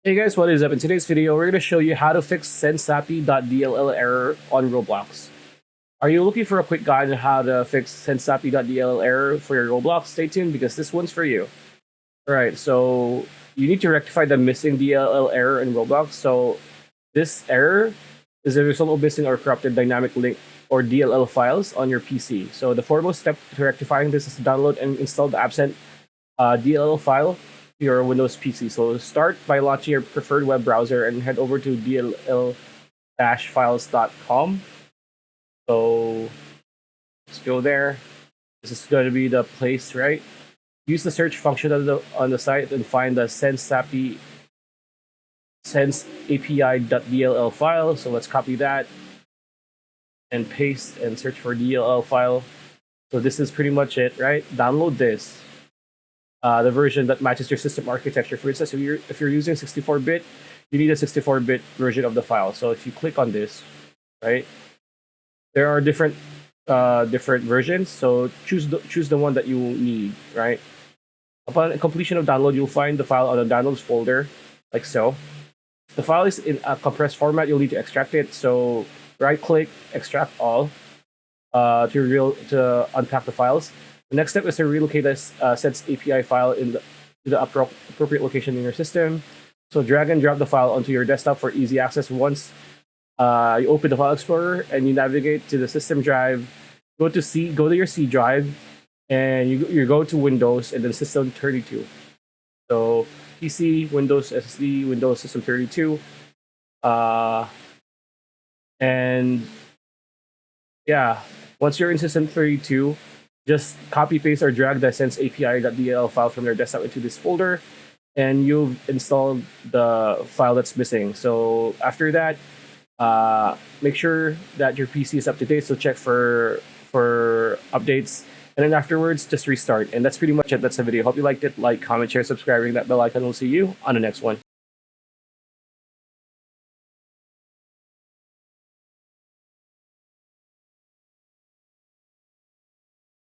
Hey guys, what is up? In today's video, we're going to show you how to fix Sensapi.dll error on Roblox. Are you looking for a quick guide on how to fix Sensapi.dll error for your Roblox? Stay tuned because this one's for you. Alright, so you need to rectify the missing DLL error in Roblox. So this error is a result of missing or corrupted dynamic link or DLL files on your PC. So the foremost step to rectifying this is to download and install the absent DLL file your Windows PC. So start by launching your preferred web browser and head over to dll-files.com. So let's go there. This is going to be the place, right? Use the search function on the site and find the Sensapi.dll file. So let's copy that and paste and search for DLL file. So this is pretty much it, right? Download this. The version that matches your system architecture. For instance, if you're using 64-bit, you need a 64-bit version of the file. So if you click on this, right, there are different versions. So choose the one that you need, right? Upon completion of download, you'll find the file on the downloads folder, like so. The file is in a compressed format. You'll need to extract it. So right-click, extract all to unpack the files. The next step is to relocate this Sense API file to the appropriate location in your system. So drag and drop the file onto your desktop for easy access. Once you open the File Explorer and you navigate to the system drive, go to your C drive, and you go to Windows and then System 32. So PC, Windows SSD, Windows System 32, and yeah, once you're in System 32. Just copy, paste, or drag the Sense API.dll file from your desktop into this folder, and you've installed the file that's missing. So after that, make sure that your PC is up to date. So check for updates, and then afterwards, just restart. And that's pretty much it. That's the video. Hope you liked it. Like, comment, share, subscribe, ring that bell icon. We'll see you on the next one.